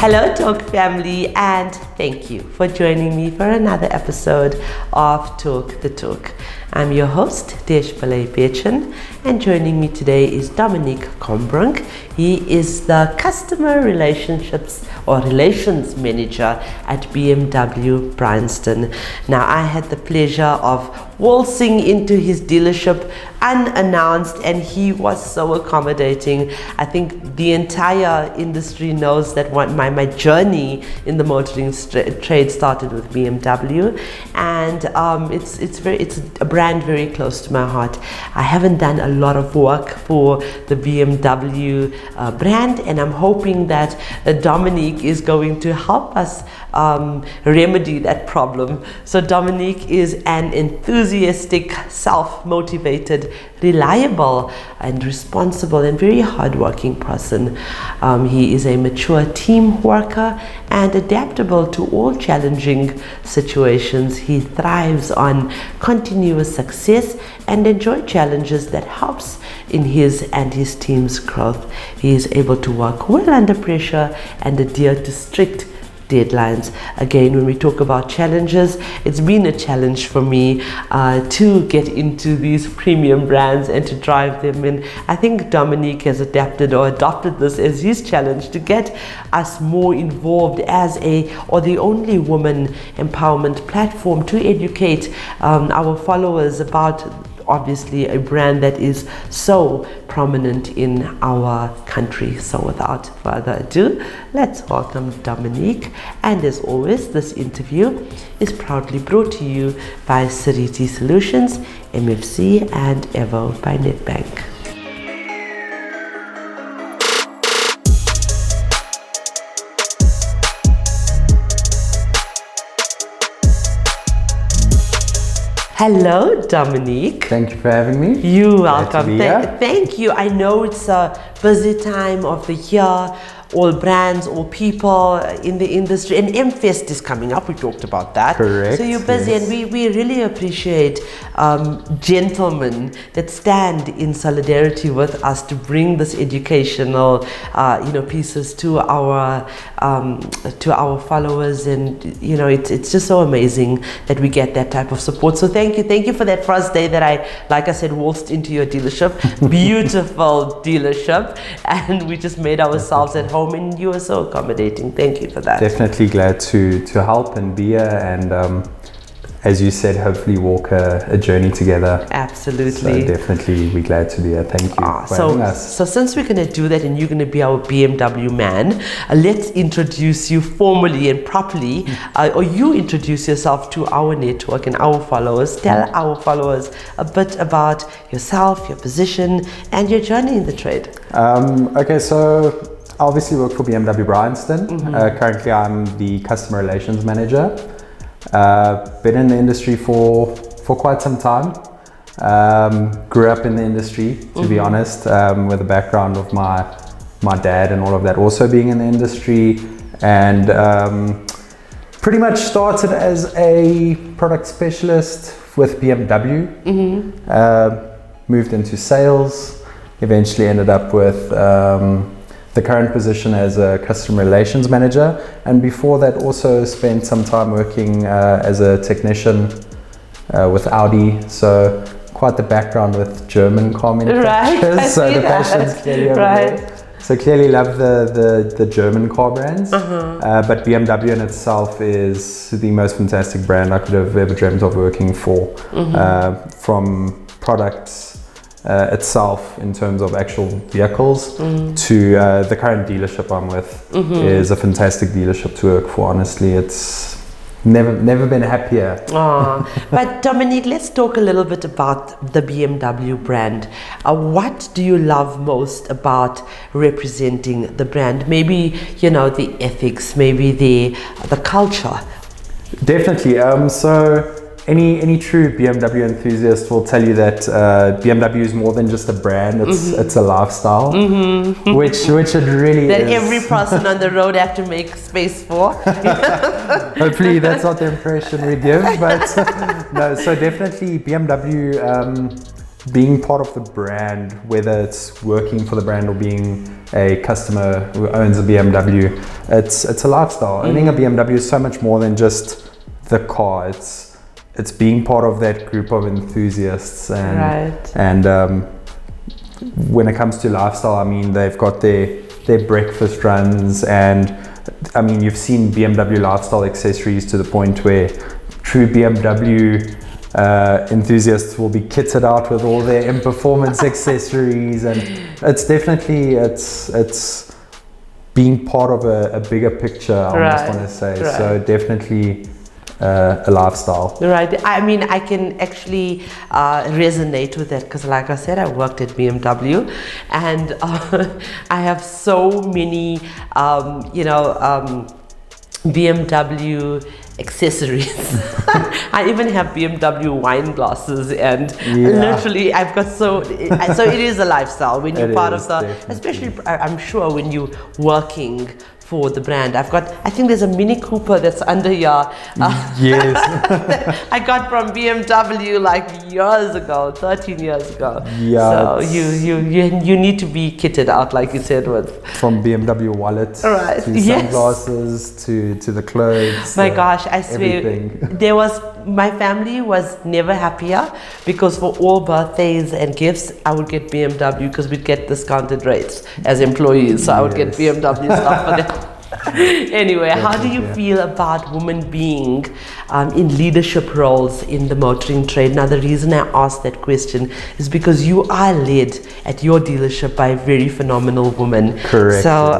Hello Talk family, and thank you for joining me for another episode of Talk the Talk. I'm your host, Bryanston, and joining me today is Dominic Combrink. He is the Customer Relations Manager at BMW Bryanston. Now, I had the pleasure of waltzing into his dealership unannounced, and he was so accommodating. I think the entire industry knows that my journey in the motoring trade started with BMW, and it's a brand very close to my heart. I haven't done a lot of work for the BMW brand, and I'm hoping that Dominic is going to help us remedy that problem. So Dominic is an enthusiastic, self-motivated, reliable and responsible and very hardworking person. He is a mature team worker and adaptable to all challenging situations. He thrives on continuous success and enjoy challenges that helps in his and his team's growth. He is able to work well under pressure and adhere to strict deadlines. Again, when we talk about challenges, it's been a challenge for me to get into these premium brands and to drive them in. I think Dominic has adopted this as his challenge to get us more involved as the only woman empowerment platform to educate our followers about obviously a brand that is so prominent in our country. So without further ado, let's welcome Dominic. And as always, this interview is proudly brought to you by Sariti Solutions, MFC and Evo by Nedbank. Hello, Dominic. Thank you for having me. You're welcome. Thank you. I know it's a busy time of the year. All brands, all people in the industry, and M-Fest is coming up. We talked about that. Correct. So you're busy, yes. And we really appreciate gentlemen that stand in solidarity with us to bring this educational, pieces to our followers, and it's just so amazing that we get that type of support. So thank you for that first day that I, like I said, waltzed into your dealership, beautiful dealership, and we just made ourselves at home. And you are so accommodating. Thank you for that. Definitely glad to help and be here, and as you said, hopefully walk a journey together. Absolutely. So definitely we're glad to be here. Thank you for having us. So since we're going to do that and you're going to be our BMW man, let's introduce you formally and properly, or you introduce yourself to our network and our followers. Tell our followers a bit about yourself, your position, and your journey in the trade. Okay, so obviously work for BMW Bryanston. Currently I'm the Customer Relations Manager. Been in the industry for quite some time. Grew up in the industry, to be honest, with the background of my dad and all of that also being in the industry, and pretty much started as a product specialist with BMW. Moved into sales, eventually ended up with the current position as a customer relations manager, and before that also spent some time working as a technician with Audi, so quite the background with German car manufacturers. Right, so the passion's clearly over there. So clearly love the German car brands, but BMW in itself is the most fantastic brand I could have ever dreamt of working for, from products itself in terms of actual vehicles to the current dealership I'm with is a fantastic dealership to work for. Honestly, it's never been happier. But Dominic, let's talk a little bit about the BMW brand. What do you love most about representing the brand? Maybe the ethics, maybe the culture. Definitely. So any true BMW enthusiast will tell you that BMW is more than just a brand. It's a lifestyle, which it really that is. Every person on the road have to make space for. Hopefully that's not the impression we give, but no. So definitely BMW being part of the brand, whether it's working for the brand or being a customer who owns a BMW, it's a lifestyle. Owning a BMW is so much more than just the car. It's being part of that group of enthusiasts, and when it comes to lifestyle, I mean, they've got their breakfast runs, and I mean, you've seen BMW lifestyle accessories to the point where true BMW enthusiasts will be kitted out with all their in-performance accessories, and it's definitely it's being part of a bigger picture, I almost want to say. So definitely a lifestyle. Right. I mean, I can actually resonate with that because, like I said, I worked at BMW, and I have so many, BMW accessories. I even have BMW wine glasses, and literally I've got so it is a lifestyle when you're part of the, definitely. Especially I'm sure when you're working for the brand. I think there's a Mini Cooper that's under your yes. I got from BMW like years ago, 13 years ago. Yeah. So you need to be kitted out, like you said, with from BMW wallets to sunglasses to the clothes. My gosh, I swear everything. My family was never happier because for all birthdays and gifts I would get BMW because we'd get discounted rates as employees, so I would get BMW stuff for them. Anyway, how do you feel about women being in leadership roles in the motoring trade? Now, the reason I asked that question is because you are led at your dealership by a very phenomenal woman. Correct. So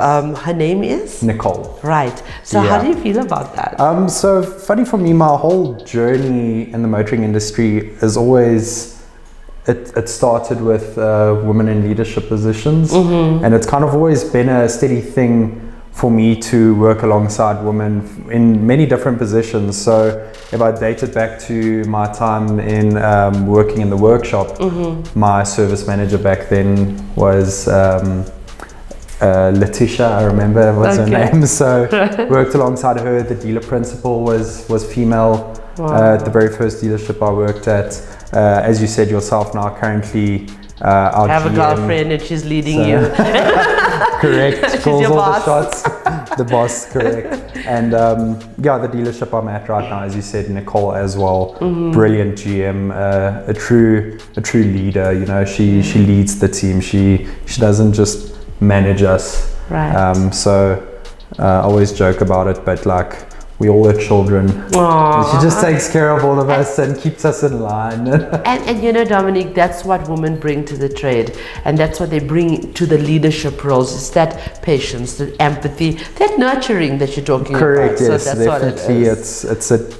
her name is? Nicole. Right. So how do you feel about that? So funny for me, my whole journey in the motoring industry is always, it started with women in leadership positions, and it's kind of always been a steady thing for me to work alongside women in many different positions. So if I date it back to my time in working in the workshop, my service manager back then was Letitia, I remember was her name. So worked alongside her. The dealer principal was female. At the very first dealership I worked at. As you said yourself, now currently I have a girlfriend and she's leading you. Correct. She's Calls your all boss. the shots. The boss, correct. And the dealership I'm at right now, as you said, Nicole as well. Brilliant GM, a true leader. You know, she leads the team. She doesn't just manage us. Right. I always joke about it, but like, we all have children. Aww. She just takes care of all of us and keeps us in line. and you know, Dominic, that's what women bring to the trade, and that's what they bring to the leadership roles, is that patience, that empathy, that nurturing that you're talking Correct, about. yes, So that's definitely. What it is. It's a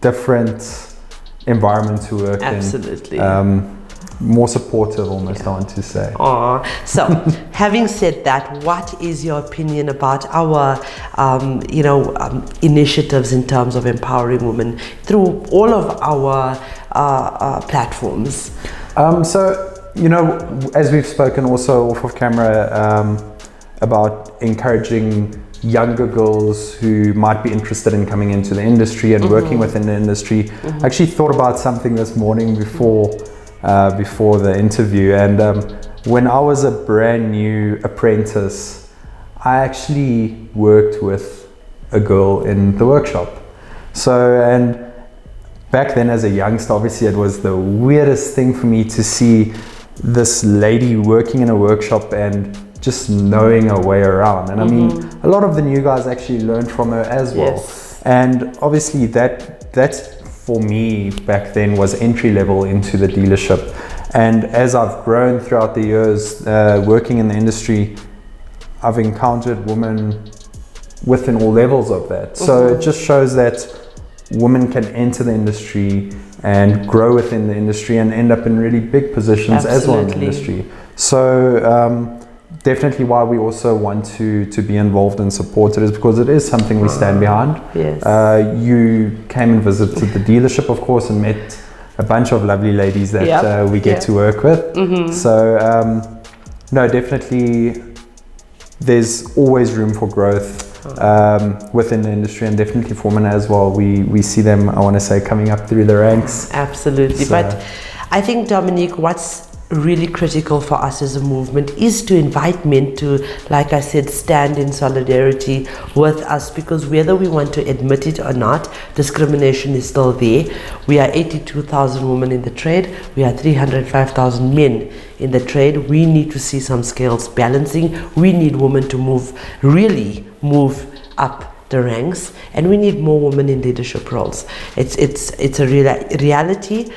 different environment to work in. Absolutely. More supportive, almost, I want to say. So, having said that, what is your opinion about our, initiatives in terms of empowering women through all of our platforms? As we've spoken also off of camera about encouraging younger girls who might be interested in coming into the industry and working within the industry. I actually thought about something this morning before the interview, and when I was a brand new apprentice, I actually worked with a girl in the workshop. So, and back then as a youngster, obviously it was the weirdest thing for me to see this lady working in a workshop and just knowing her way around. And I mean, a lot of the new guys actually learned from her as well. Yes. And obviously that's for me back then was entry level into the dealership. And as I've grown throughout the years working in the industry, I've encountered women within all levels of that. So it just shows that women can enter the industry and grow within the industry and end up in really big positions as well in the industry. So definitely why we also want to be involved and support it is because it is something we stand behind. Yes. You came and visited the dealership, of course, and met a bunch of lovely ladies that we get to work with. So no, definitely there's always room for growth within the industry, and definitely for women as well. We see them, I want to say, coming up through the ranks. Absolutely. So, but I think, Dominic, what's really critical for us as a movement is to invite men to, like I said, stand in solidarity with us, because whether we want to admit it or not, discrimination is still there. We are 82,000 women in the trade. We are 305,000 men in the trade. We need to see some scales balancing. We need women to really move up the ranks, and we need more women in leadership roles. It's a reality.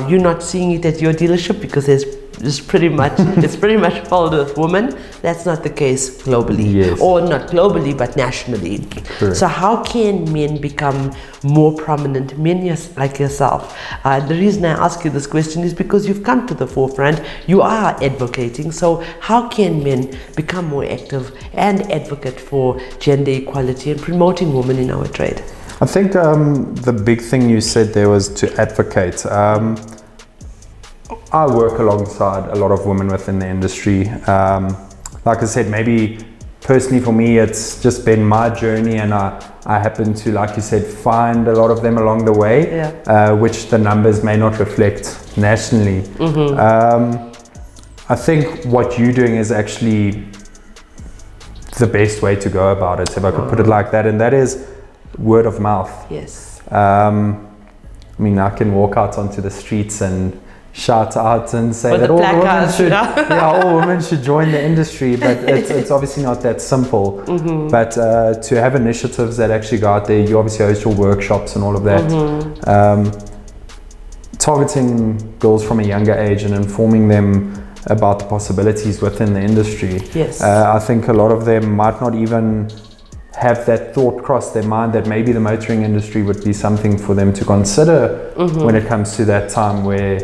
You're not seeing it at your dealership because it's pretty much filled with women. That's not the case globally, yes. Or not globally but nationally. Correct. So how can men become more prominent, men like yourself? The reason I ask you this question is because you've come to the forefront, you are advocating. So how can men become more active and advocate for gender equality and promoting women in our trade? I think the big thing you said there was to advocate. I work alongside a lot of women within the industry. Like I said, maybe personally for me, it's just been my journey, and I happen to, like you said, find a lot of them along the way, which the numbers may not reflect nationally. I think what you're doing is actually the best way to go about it, if I could put it like that, and that is word of mouth. Yes. I mean, I can walk out onto the streets and shout out and say that all women should, all women should join the industry, but it's obviously not that simple. But to have initiatives that actually go out there, you obviously host your workshops and all of that, targeting girls from a younger age and informing them about the possibilities within the industry. Yes. I think a lot of them might not even have that thought cross their mind that maybe the motoring industry would be something for them to consider when it comes to that time where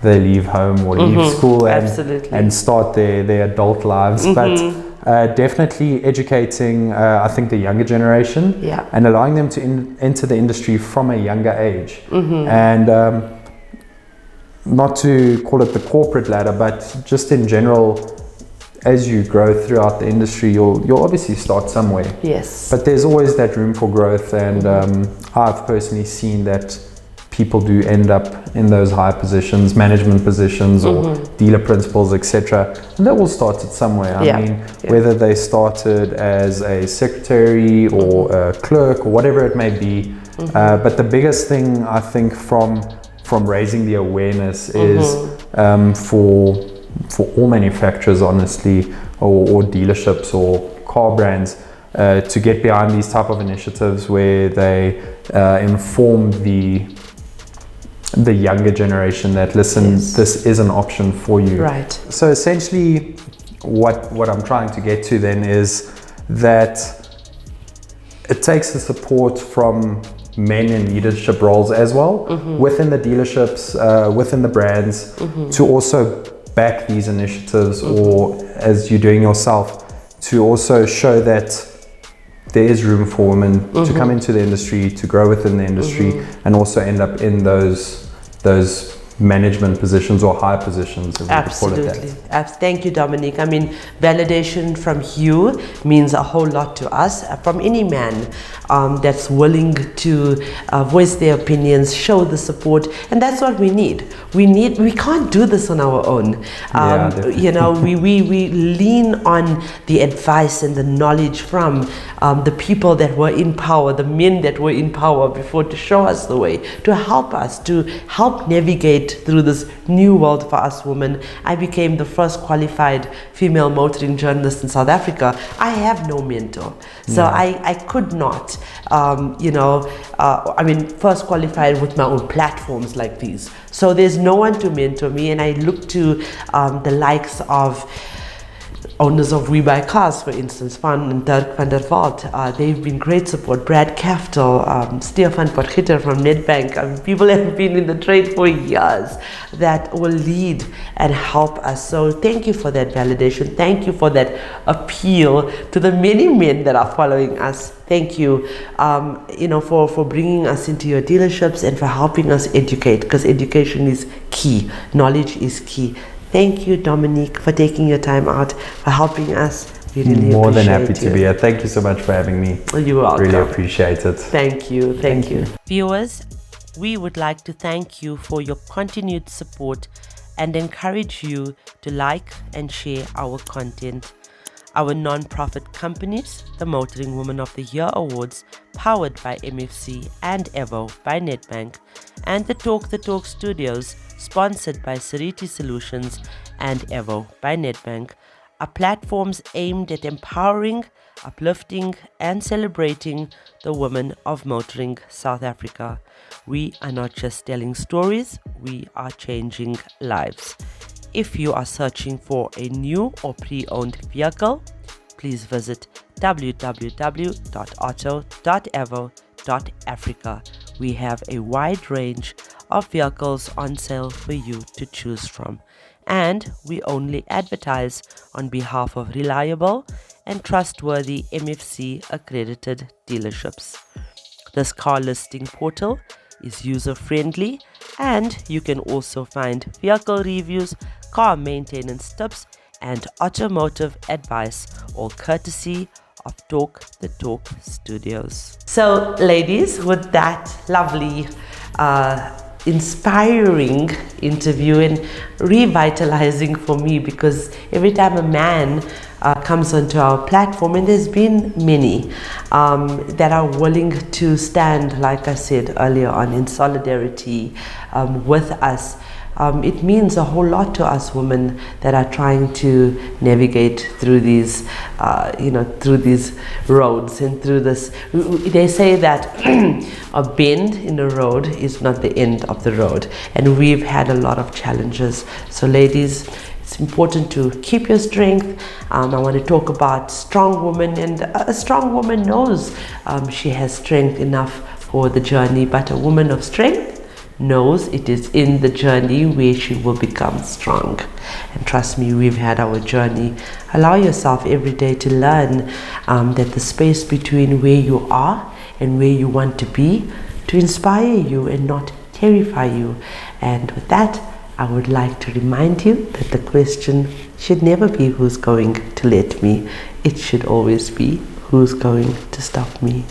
they leave home or leave school and start their adult lives. But definitely educating, I think, the younger generation and allowing them to enter the industry from a younger age. And not to call it the corporate ladder, but just in general, as you grow throughout the industry, you'll obviously start somewhere. Yes. But there's always that room for growth, and I've personally seen that people do end up in those high positions, management positions, or dealer principals, etc. And that all started somewhere. I mean, whether they started as a secretary or a clerk or whatever it may be. But the biggest thing, I think, from raising the awareness is for all manufacturers, honestly, or dealerships or car brands, to get behind these type of initiatives where they inform the younger generation that, listen, this is an option for you. Right. So essentially what I'm trying to get to then is that it takes the support from men in leadership roles as well, within the dealerships, within the brands, to also back these initiatives, or as you're doing yourself, to also show that there is room for women to come into the industry, to grow within the industry, and also end up in those management positions or high positions, if we could call it that. Thank you, Dominic. I mean, validation from you means a whole lot to us, from any man that's willing to voice their opinions, show the support, and that's what we need. We can't do this on our own. You know, we lean on the advice and the knowledge from the people that were in power, the men that were in power before, to show us the way, to help navigate through this new world for us women. I became the first qualified female motoring journalist in South Africa. I have no mentor, so I could not, first qualified with my own platforms like these. So there's no one to mentor me, and I look to the likes of owners of We Buy Cars, for instance, Van and Dirk van der Walt. They've been great support. Brad Kaftel, Stefan Potgieter from Nedbank. People have been in the trade for years that will lead and help us. So thank you for that validation. Thank you for that appeal to the many men that are following us. Thank you, for bringing us into your dealerships and for helping us educate, because education is key. Knowledge is key. Thank you, Dominic, for taking your time out, for helping us. We really More than happy appreciate to be here. Thank you so much for having me. You're welcome. Really appreciate it. Thank you. Thank you. Viewers, we would like to thank you for your continued support and encourage you to like and share our content. Our non-profit companies, the Motoring Woman of the Year Awards, powered by MFC and Evo by Nedbank, and the Talk Studios, sponsored by Sariti Solutions and Evo by Nedbank, are platforms aimed at empowering, uplifting, and celebrating the women of motoring South Africa. We are not just telling stories, we are changing lives. If you are searching for a new or pre-owned vehicle, please visit www.auto.evo.africa. We have a wide range of vehicles on sale for you to choose from, and we only advertise on behalf of reliable and trustworthy MFC accredited dealerships. This car listing portal is user-friendly, and you can also find vehicle reviews, car maintenance tips, and automotive advice, all courtesy of Talk Studios. So, ladies, with that lovely, inspiring interview and revitalizing for me, because every time a man comes onto our platform, and there's been many that are willing to stand, like I said earlier on, in solidarity with us. It means a whole lot to us women that are trying to navigate through these, through these roads and through this. They say that a bend in the road is not the end of the road, and we've had a lot of challenges. So, ladies, it's important to keep your strength. I want to talk about strong women, and a strong woman knows she has strength enough for the journey, but a woman of strength knows it is in the journey where she will become strong. And trust me, we've had our journey. Allow yourself every day to learn that the space between where you are and where you want to be, to inspire you and not terrify you. And with that, I would like to remind you that the question should never be who's going to let me. It should always be who's going to stop me.